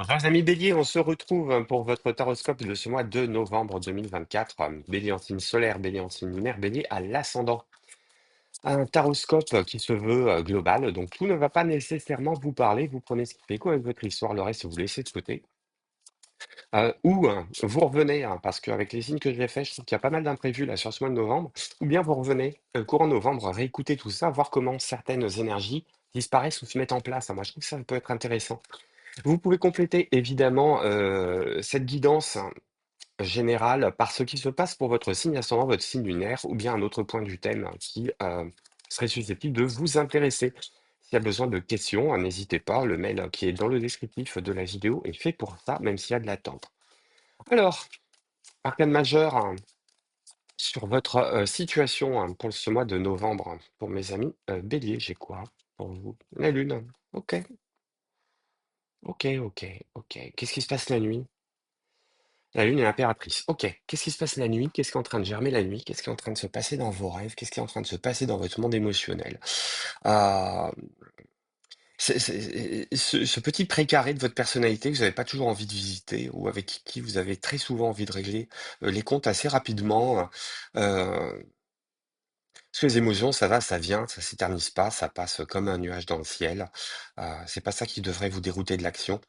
Chers amis Bélier, on se retrouve pour votre taroscope de ce mois de novembre 2024. Bélier en signe solaire, Bélier en signe lunaire, Bélier à l'ascendant. Un taroscope qui se veut global, donc tout ne va pas nécessairement vous parler. Vous prenez ce qui fait écho avec votre histoire, le reste vous laissez de côté. Ou vous revenez, parce qu'avec les signes que je vais faire, je trouve qu'il y a pas mal d'imprévus là sur ce mois de novembre. Ou bien vous revenez courant novembre, réécouter tout ça, voir comment certaines énergies disparaissent ou se mettent en place. Moi, je trouve que ça peut être intéressant. Vous pouvez compléter évidemment cette guidance générale par ce qui se passe pour votre signe ascendant, votre signe lunaire, ou bien un autre point du thème qui serait susceptible de vous intéresser. S'il y a besoin de questions, n'hésitez pas, le mail qui est dans le descriptif de la vidéo est fait pour ça, même s'il y a de l'attente. Alors, arcane majeur sur votre situation pour ce mois de novembre, pour mes amis Bélier, j'ai quoi pour vous? La Lune. Ok, ok. Qu'est-ce qui se passe la nuit? La lune est l'impératrice. Ok. Qu'est-ce qui se passe la nuit? Qu'est-ce qui est en train de germer la nuit? Qu'est-ce qui est en train de se passer dans vos rêves? Qu'est-ce qui est en train de se passer dans votre monde émotionnel? Euh, ce petit précaré de votre personnalité que vous n'avez pas toujours envie de visiter ou avec qui vous avez très souvent envie de régler les comptes assez rapidement. Parce que les émotions, ça va, ça vient, ça s'éternise pas, ça passe comme un nuage dans le ciel. C'est pas ça qui devrait vous dérouter de l'action.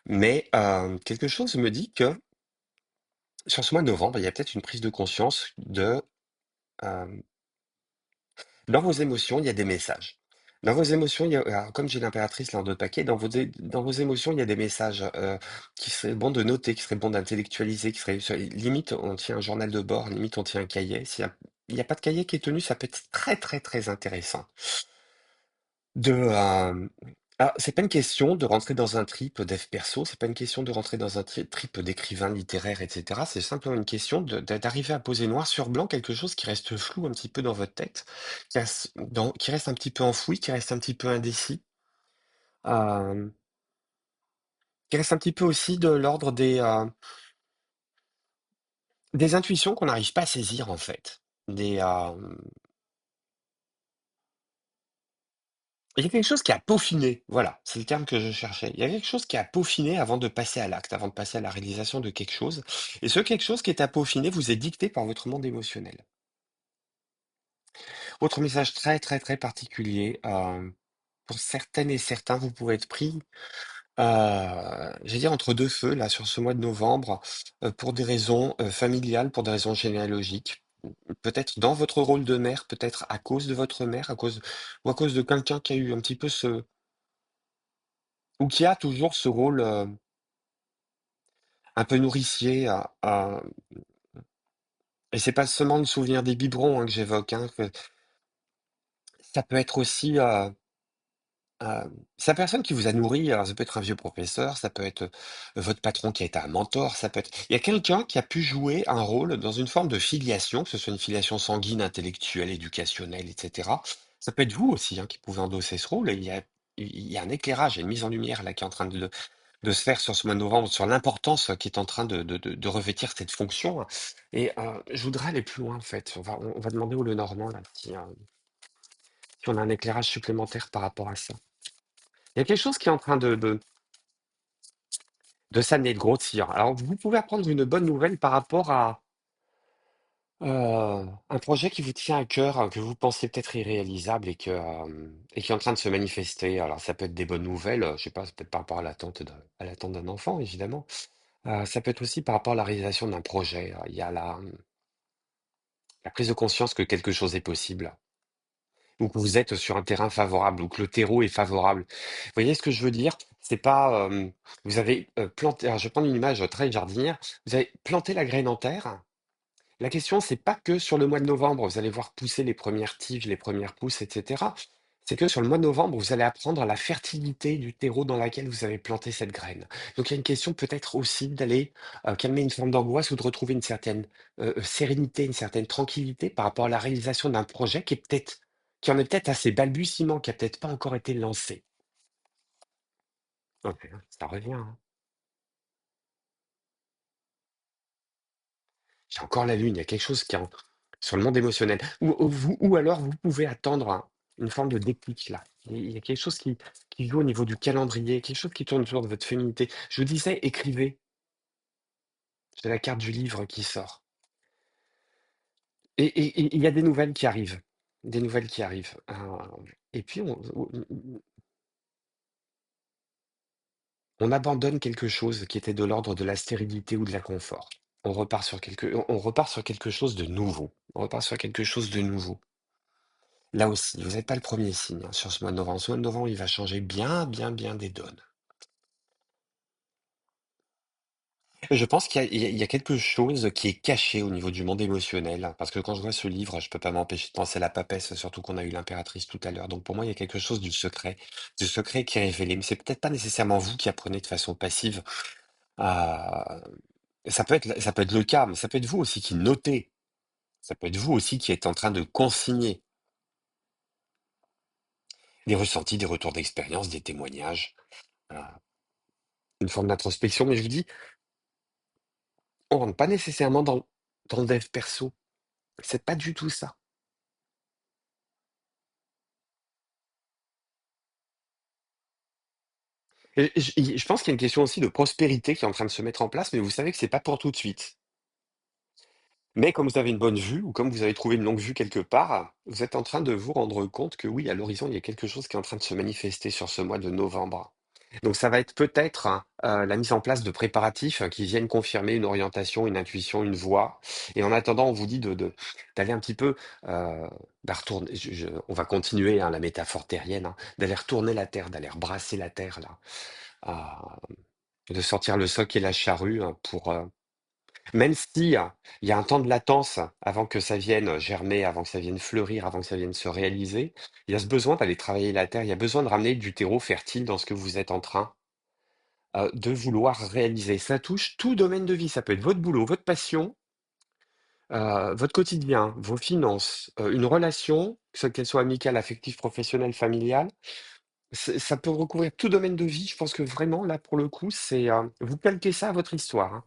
Mais quelque chose me dit que sur ce mois de novembre, il y a peut-être une prise de conscience de euh, dans vos émotions, il y a des messages. Dans vos émotions, alors, comme j'ai l'impératrice là en deux paquets, dans vos émotions, il y a des messages qui seraient bon de noter, qui seraient bon d'intellectualiser, qui seraient limite on tient un journal de bord, limite on tient un cahier. Il n'y a pas de cahier qui est tenu, ça peut être très intéressant. De, alors, c'est pas une question de rentrer dans un trip dev perso, c'est pas une question de rentrer dans un trip d'écrivain littéraire, etc. C'est simplement une question d'arriver à poser noir sur blanc quelque chose qui reste flou un petit peu dans votre tête, qui reste un petit peu enfoui, qui reste un petit peu indécis, euh, qui reste un petit peu aussi de l'ordre des intuitions qu'on n'arrive pas à saisir en fait. Il y a quelque chose qui a peaufiné, voilà, c'est le terme que je cherchais. Il y a quelque chose qui a peaufiné avant de passer à l'acte, avant de passer à la réalisation de quelque chose. Et ce quelque chose qui est à peaufiner vous est dicté par votre monde émotionnel. Autre message très particulier, pour certaines et certains, vous pouvez être pris, j'allais dire entre deux feux, là, sur ce mois de novembre, pour des raisons familiales, pour des raisons généalogiques. Peut-être dans votre rôle de mère, peut-être à cause de votre mère, ou à cause de quelqu'un qui a eu un petit peu ou qui a toujours ce rôle un peu nourricier. Et c'est pas seulement le souvenir des biberons que j'évoque, ça peut être aussi c'est la personne qui vous a nourri. Alors ça peut être un vieux professeur, ça peut être votre patron qui a été un mentor, ça peut être. Il y a quelqu'un qui a pu jouer un rôle dans une forme de filiation, que ce soit une filiation sanguine, intellectuelle, éducationnelle, etc. Ça peut être vous aussi qui pouvez endosser ce rôle. Et il y a un éclairage, il y a une mise en lumière là qui est en train de se faire sur ce mois de novembre, sur l'importance qui est en train de revêtir cette fonction. Et je voudrais aller plus loin, en fait. On va demander au Lenormand, là, si on a un éclairage supplémentaire par rapport à ça. Il y a quelque chose qui est en train de s'amener, de grossir. Alors, vous pouvez apprendre une bonne nouvelle par rapport à un projet qui vous tient à cœur, que vous pensez peut-être irréalisable et qui est en train de se manifester. Alors, ça peut être des bonnes nouvelles, je sais pas, c'est peut-être par rapport à l'attente d'un enfant, évidemment. Ça peut être aussi par rapport à la réalisation d'un projet. Il y a la prise de conscience que quelque chose est possible, ou que vous êtes sur un terrain favorable, ou que le terreau est favorable. Vous voyez ce que je veux dire? C'est pas, vous avez planté, alors je vais prendre une image très jardinière, vous avez planté la graine en terre. La question, c'est pas que sur le mois de novembre, vous allez voir pousser les premières tiges, les premières pousses, etc. C'est que sur le mois de novembre, vous allez apprendre la fertilité du terreau dans lequel vous avez planté cette graine. Donc il y a une question peut-être aussi d'aller calmer une forme d'angoisse ou de retrouver une certaine sérénité, une certaine tranquillité par rapport à la réalisation d'un projet qui en est peut-être à ses balbutiements, qui a peut-être pas encore été lancé. Ok, ça revient, hein. J'ai encore la lune, il y a quelque chose sur le monde émotionnel. Ou alors vous pouvez attendre, hein. une forme de déclic là. Il y a quelque chose qui joue au niveau du calendrier, quelque chose qui tourne autour de votre féminité. Je vous disais, écrivez. C'est la carte du livre qui sort. Et il y a des nouvelles qui arrivent. Des nouvelles qui arrivent. Et puis, on abandonne quelque chose qui était de l'ordre de la stérilité ou de la confort. On repart sur quelque chose de nouveau. On repart sur quelque chose de nouveau. Là aussi, vous n'êtes pas le premier signe hein, sur ce mois de novembre. Ce mois de novembre, il va changer bien, bien, bien des donnes. Je pense qu'il y a quelque chose qui est caché au niveau du monde émotionnel, parce que quand je vois ce livre, je peux pas m'empêcher de penser à la papesse, surtout qu'on a eu l'impératrice tout à l'heure. Donc pour moi, il y a quelque chose du secret qui est révélé. Mais c'est peut-être pas nécessairement vous qui apprenez de façon passive. à- ça peut être le cas, mais ça peut être vous aussi qui notez. Ça peut être vous aussi qui êtes en train de consigner des ressentis, des retours d'expérience, des témoignages, euh, une forme d'introspection. Mais je vous dis, on rentre pas nécessairement dans le dev perso. C'est pas du tout ça. Je pense qu'il y a une question aussi de prospérité qui est en train de se mettre en place, mais vous savez que c'est pas pour tout de suite. Mais comme vous avez une bonne vue, ou comme vous avez trouvé une longue vue quelque part, vous êtes en train de vous rendre compte que oui, à l'horizon, il y a quelque chose qui est en train de se manifester sur ce mois de novembre. Donc ça va être peut-être hein, la mise en place de préparatifs qui viennent confirmer une orientation, une intuition, une voie. Et en attendant, on vous dit d'aller un petit peu, retourner, on va continuer hein, la métaphore terrienne, hein, d'aller retourner la terre, d'aller brasser la terre là. De sortir le soc et la charrue hein, pour même si il y a un temps de latence avant que ça vienne germer, avant que ça vienne fleurir, avant que ça vienne se réaliser, il y a ce besoin d'aller travailler la terre, il y a besoin de ramener du terreau fertile dans ce que vous êtes en train de vouloir réaliser. Ça touche tout domaine de vie, ça peut être votre boulot, votre passion, votre quotidien, vos finances, une relation, qu'elle soit amicale, affective, professionnelle, familiale. Ça peut recouvrir tout domaine de vie. Je pense que vraiment, là, pour le coup, c'est vous calquez ça à votre histoire. Hein.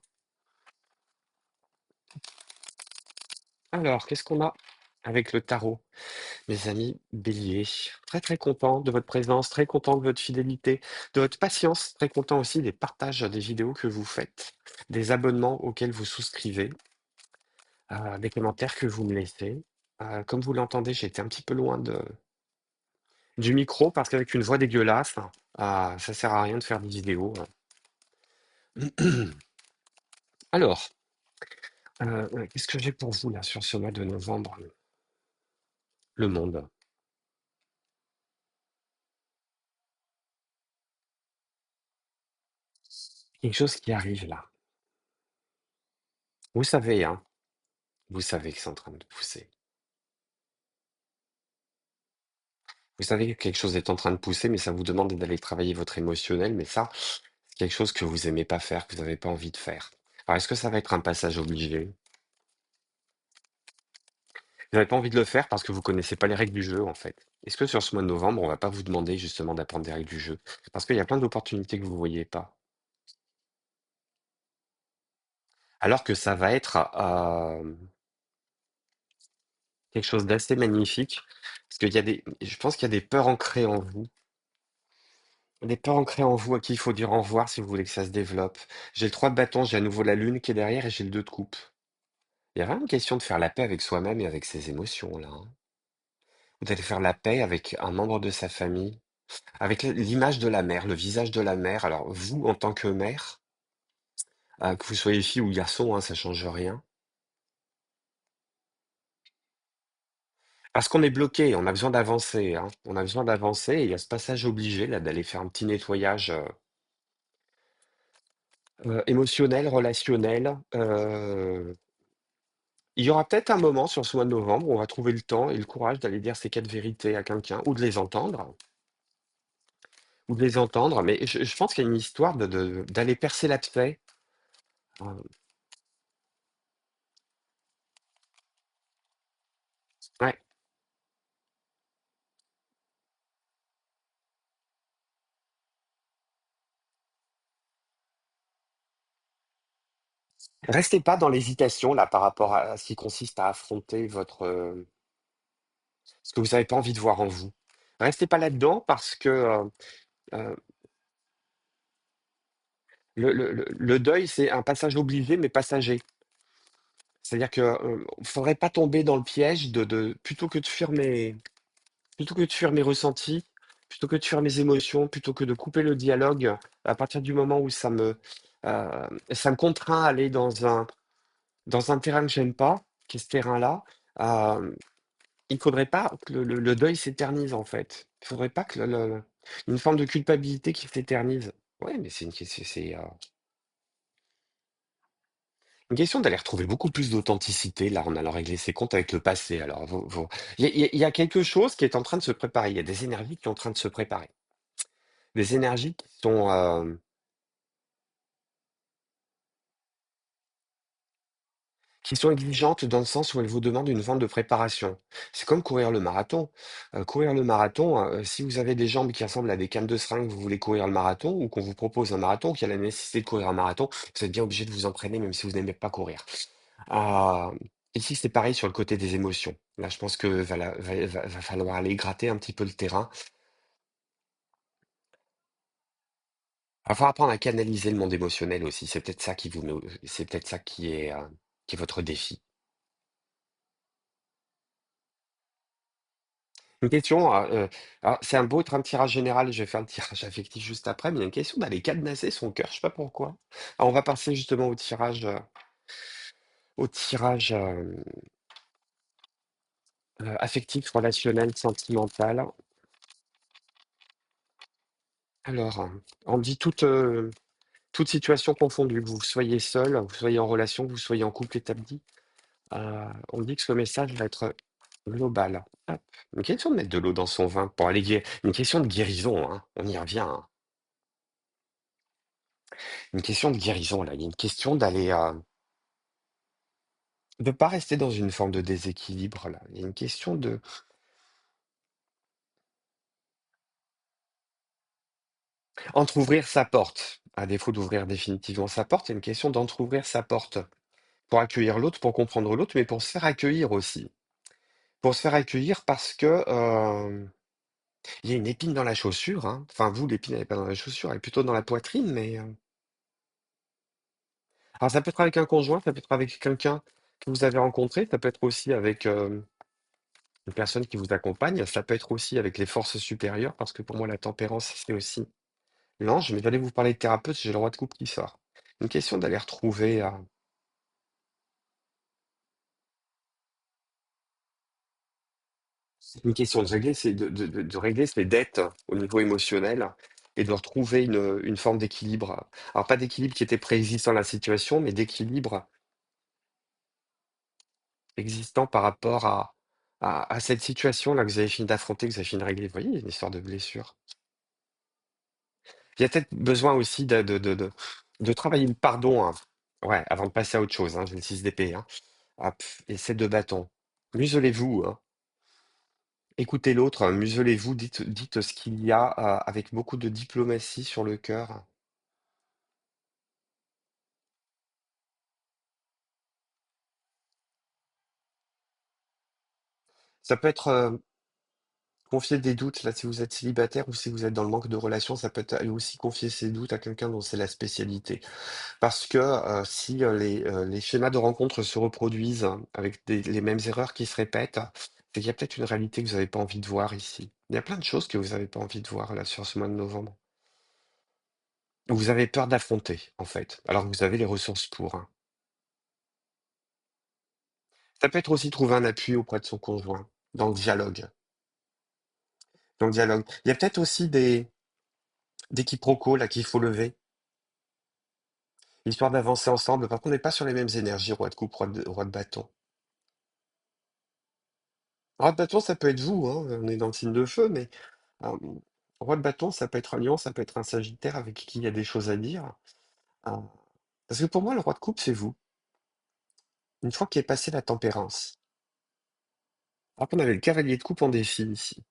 Alors, qu'est-ce qu'on a avec le tarot, mes amis béliers? Très très content de votre présence, très content de votre fidélité, de votre patience, très content aussi des partages des vidéos que vous faites, des abonnements auxquels vous souscrivez, des commentaires que vous me laissez. Comme vous l'entendez, j'ai été un petit peu loin du micro parce qu'avec une voix dégueulasse, ça sert à rien de faire des vidéos. Alors, qu'est-ce que j'ai pour vous là sur ce mois de novembre? Le monde. Quelque chose qui arrive là. Vous savez, hein, vous savez que c'est en train de pousser. Vous savez que quelque chose est en train de pousser, mais ça vous demande d'aller travailler votre émotionnel, mais ça, c'est quelque chose que vous aimez pas faire, que vous n'avez pas envie de faire. Alors, est-ce que ça va être un passage obligé? Vous n'avez pas envie de le faire parce que vous connaissez pas les règles du jeu, en fait. Est-ce que sur ce mois de novembre, on va pas vous demander justement d'apprendre des règles du jeu? Parce qu'il y a plein d'opportunités que vous voyez pas. Alors que ça va être quelque chose d'assez magnifique, parce je pense qu'il y a des peurs ancrées en vous. Des peurs ancrées en vous à qui il faut dire au revoir si vous voulez que ça se développe. J'ai le 3 de bâton, j'ai à nouveau la lune qui est derrière et j'ai le 2 de coupe. Il y a vraiment une question de faire la paix avec soi-même et avec ses émotions là. Hein. Ou d'aller faire la paix avec un membre de sa famille, avec l'image de la mère, le visage de la mère. Alors vous, en tant que mère, que vous soyez fille ou garçon, hein, ça change rien. Parce qu'on est bloqué, on a besoin d'avancer. Hein. On a besoin d'avancer et il y a ce passage obligé là d'aller faire un petit nettoyage émotionnel, relationnel. Il y aura peut-être un moment sur ce mois de novembre où on va trouver le temps et le courage d'aller dire ces 4 vérités à quelqu'un ou de les entendre, mais je pense qu'il y a une histoire d'aller percer l'abcès. Heu, ouais. Restez pas dans l'hésitation là par rapport à ce qui consiste à affronter ce que vous avez pas envie de voir en vous. Restez pas là-dedans parce que euh, le deuil, c'est un passage obligé, mais passager. C'est-à-dire que faudrait pas tomber dans le piège plutôt que de fuir plutôt que de fuir mes ressentis, plutôt que de fuir mes émotions, plutôt que de couper le dialogue, à partir du moment où ça me contraint à aller dans un terrain que j'aime pas, qui est ce terrain-là, euh, il faudrait pas que le deuil s'éternise en fait. Il faudrait pas que une forme de culpabilité qui s'éternise. Ouais, mais c'est une question d'aller retrouver beaucoup plus d'authenticité là en allant régler ses comptes avec le passé. Alors, il y a quelque chose qui est en train de se préparer. Il y a des énergies qui sont en train de se préparer. Des énergies qui sont exigeantes dans le sens où elles vous demandent une forme de préparation. C'est comme courir le marathon. Courir le marathon, si vous avez des jambes qui ressemblent à des cannes de seringue, vous voulez courir le marathon, ou qu'on vous propose un marathon, qu'il y a la nécessité de courir un marathon, vous êtes bien obligé de vous entraîner même si vous n'aimez pas courir. Ah, ici, c'est pareil sur le côté des émotions. Là, je pense que va falloir aller gratter un petit peu le terrain. Il va falloir apprendre à canaliser le monde émotionnel aussi. C'est peut-être ça qui est votre défi. Une question, alors c'est un beau un tirage général, je vais faire le tirage affectif juste après, mais il y a une question d'aller cadenasser son cœur, je sais pas pourquoi. Alors on va passer justement au tirage affectif, relationnel, sentimental. Alors, on dit toute situation confondue, que vous soyez seul, vous soyez en relation, vous soyez en couple établi, on dit que ce message va être global. Hop. Une question de mettre de l'eau dans son vin pour aller une question de guérison, hein, on y revient, hein. Une question de guérison, là. Il y a une question de pas rester dans une forme de déséquilibre, là. Il y a une question de entrouvrir sa porte. À défaut d'ouvrir définitivement sa porte, il y a une question d'entrouvrir sa porte pour accueillir l'autre, pour comprendre l'autre, mais pour se faire accueillir aussi. Pour se faire accueillir parce que il y a une épine dans la chaussure, hein. Enfin, vous, l'épine, elle n'est pas dans la chaussure, elle est plutôt dans la poitrine, mais alors ça peut être avec un conjoint, ça peut être avec quelqu'un que vous avez rencontré, ça peut être aussi avec une personne qui vous accompagne, ça peut être aussi avec les forces supérieures, parce que pour moi, la tempérance, c'est aussi l'ange, mais j'allais vous parler de thérapeute, j'ai le roi de coupe qui sort. Une question d'aller retrouver, une question de régler de régler ses dettes au niveau émotionnel et de retrouver une forme d'équilibre. Alors pas d'équilibre qui était préexistant à la situation, mais d'équilibre existant par rapport à cette situation-là que vous avez fini d'affronter, que vous avez fini de régler. Vous voyez, il y a une histoire de blessure. Il y a peut-être besoin aussi de travailler le pardon, hein. Ouais, avant de passer à autre chose, hein, j'ai le 6 d'épée, hein. Hop, et ces deux bâtons. Muselez-vous, hein. Écoutez l'autre, muselez-vous, dites ce qu'il y a avec beaucoup de diplomatie sur le cœur. Ça peut être confier des doutes, là, si vous êtes célibataire ou si vous êtes dans le manque de relations, ça peut être aller aussi confier ses doutes à quelqu'un dont c'est la spécialité. Parce que si les schémas de rencontre se reproduisent hein, avec les mêmes erreurs qui se répètent, c'est qu'il y a peut-être une réalité que vous n'avez pas envie de voir ici. Il y a plein de choses que vous n'avez pas envie de voir là sur ce mois de novembre. Vous avez peur d'affronter, en fait, alors que vous avez les ressources pour, hein. Ça peut être aussi trouver un appui auprès de son conjoint, dans le dialogue. Dans le dialogue. Il y a peut-être aussi des quiproquos là qu'il faut lever, histoire d'avancer ensemble. Par contre, on n'est pas sur les mêmes énergies, roi de coupe, roi de bâton. Roi de bâton, ça peut être vous, hein, on est dans le signe de feu, mais euh, roi de bâton, ça peut être un lion, ça peut être un sagittaire avec qui il y a des choses à dire. Euh, parce que pour moi, le roi de coupe, c'est vous. Une fois qu'il est passé la tempérance. Après, on avait le cavalier de coupe en défi ici.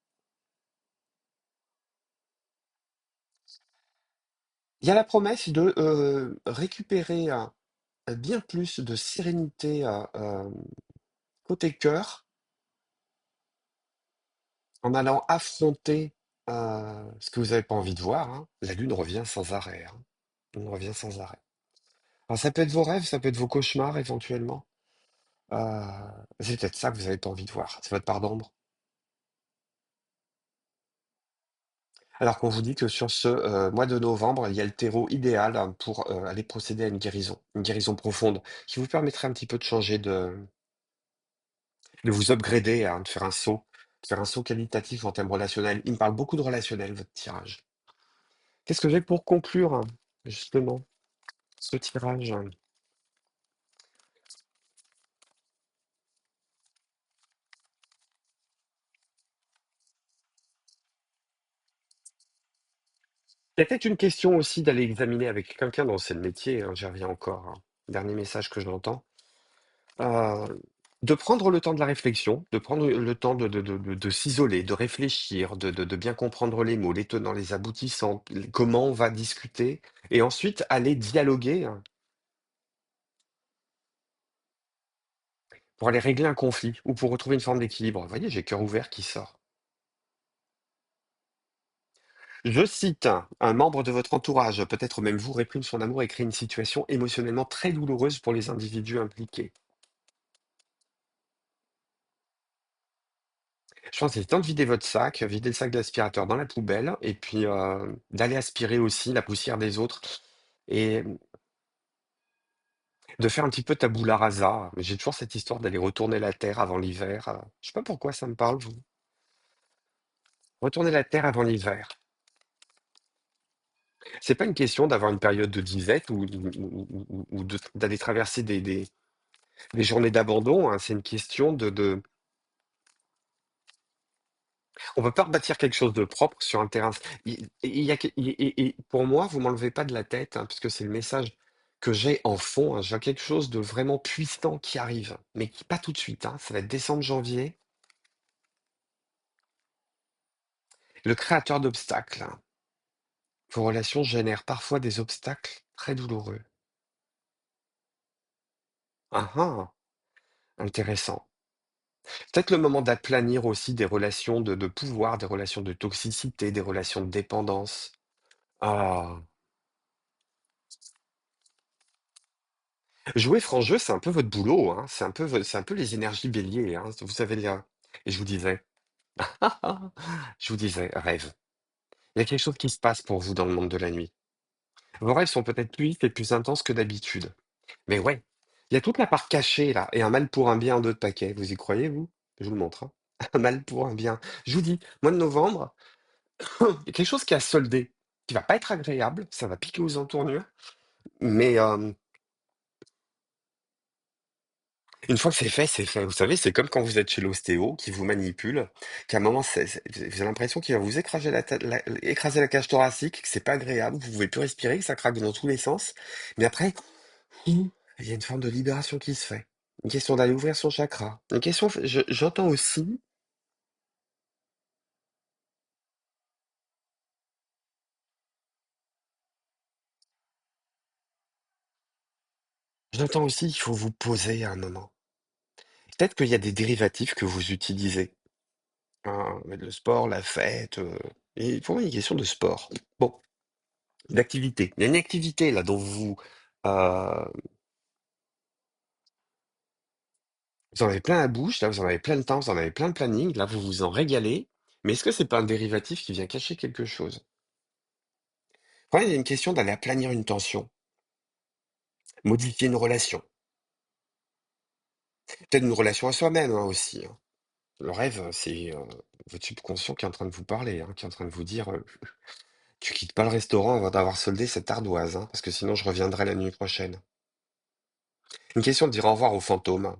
Il y a la promesse de récupérer bien plus de sérénité côté cœur En allant affronter ce que vous n'avez pas envie de voir, hein, la lune revient sans arrêt. Hein. La lune revient sans arrêt. Alors ça peut être vos rêves, ça peut être vos cauchemars éventuellement. Euh, c'est peut-être ça que vous n'avez pas envie de voir. C'est votre part d'ombre. Alors qu'on vous dit que sur ce mois de novembre, il y a le terreau idéal hein, pour aller procéder à une guérison profonde, qui vous permettrait un petit peu de changer de vous upgrader, hein, de faire un saut qualitatif en termes relationnels. Il me parle beaucoup de relationnel, votre tirage. Qu'est-ce que j'ai pour conclure, hein, justement, ce tirage? Il y a peut-être une question aussi d'aller examiner avec quelqu'un dont c'est le métier, hein, j'y reviens encore, hein. Dernier message que j'entends. Euh, de prendre le temps de la réflexion, de prendre le temps de s'isoler, de réfléchir, de bien comprendre les mots, les tenants, les aboutissants, comment on va discuter, et ensuite aller dialoguer hein, pour aller régler un conflit ou pour retrouver une forme d'équilibre. Vous voyez, j'ai cœur ouvert qui sort. Je cite un membre de votre entourage, peut-être même vous, réprime son amour et crée une situation émotionnellement très douloureuse pour les individus impliqués. Je pense qu'il est temps de vider votre sac, vider le sac d'aspirateur dans la poubelle et puis d'aller aspirer aussi la poussière des autres et de faire un petit peu tabula rasa. J'ai toujours cette histoire d'aller retourner la terre avant l'hiver. Je sais pas pourquoi ça me parle, vous. Retourner la terre avant l'hiver. C'est pas une question d'avoir une période de disette ou d'aller traverser des journées d'abandon, hein. C'est une question on peut pas rebâtir quelque chose de propre sur un terrain. Il y a, et pour moi, vous m'enlevez pas de la tête, hein, puisque c'est le message que j'ai en fond. Hein. J'ai quelque chose de vraiment puissant qui arrive, mais qui pas tout de suite. Hein. Ça va être décembre, janvier. Le créateur d'obstacles. Hein. Vos relations génèrent parfois des obstacles très douloureux. Ah ah, intéressant. Peut-être le moment d'aplanir aussi des relations de pouvoir, des relations de toxicité, des relations de dépendance. Ah. Jouer franc-jeu, c'est un peu votre boulot, hein. C'est un peu les énergies bélier, hein. Vous savez lire. Et je vous disais, rêve. Il y a quelque chose qui se passe pour vous dans le monde de la nuit. Vos rêves sont peut-être plus vifs et plus intenses que d'habitude. Mais ouais, il y a toute la part cachée là, et un mal pour un bien en deux de paquet. Vous y croyez, vous? Je vous le montre, hein. Un mal pour un bien. Je vous dis, mois de novembre, il y a quelque chose qui a soldé, qui va pas être agréable, ça va piquer aux entournures, mais une fois que c'est fait, c'est fait. Vous savez, c'est comme quand vous êtes chez l'ostéo qui vous manipule, qu'à un moment, vous avez l'impression qu'il va vous écraser écraser la cage thoracique, que c'est pas agréable, vous pouvez plus respirer, que ça craque dans tous les sens. Mais après, il y a une forme de libération qui se fait. Une question d'aller ouvrir son chakra. Une question, j'entends aussi, il faut vous poser à un moment. Peut-être qu'il y a des dérivatifs que vous utilisez. Hein, mais le sport, la fête, et pour moi, il y a une question de sport. Bon, d'activité. Il y a une activité là dont euh, vous en avez plein la bouche, là, vous en avez plein le temps, vous en avez plein le planning, là, vous vous en régalez. Mais est-ce que c'est pas un dérivatif qui vient cacher quelque chose? Enfin, il y a une question d'aller aplanir une tension, modifier une relation. Peut-être une relation à soi-même hein, aussi. Hein. Le rêve, c'est votre subconscient qui est en train de vous parler, hein, qui est en train de vous dire tu quittes pas le restaurant avant d'avoir soldé cette ardoise, hein, parce que sinon je reviendrai la nuit prochaine. Une question de dire au revoir aux fantômes.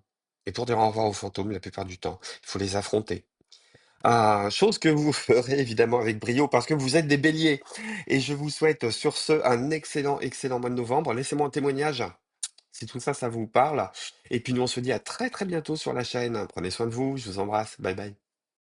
Et pour dire au revoir aux fantômes, la plupart du temps, il faut les affronter. Ah, chose que vous ferez évidemment avec brio parce que vous êtes des béliers. Et je vous souhaite sur ce un excellent, excellent mois de novembre. Laissez-moi un témoignage si tout ça, ça vous parle. Et puis nous, on se dit à très très bientôt sur la chaîne. Prenez soin de vous, je vous embrasse. Bye bye.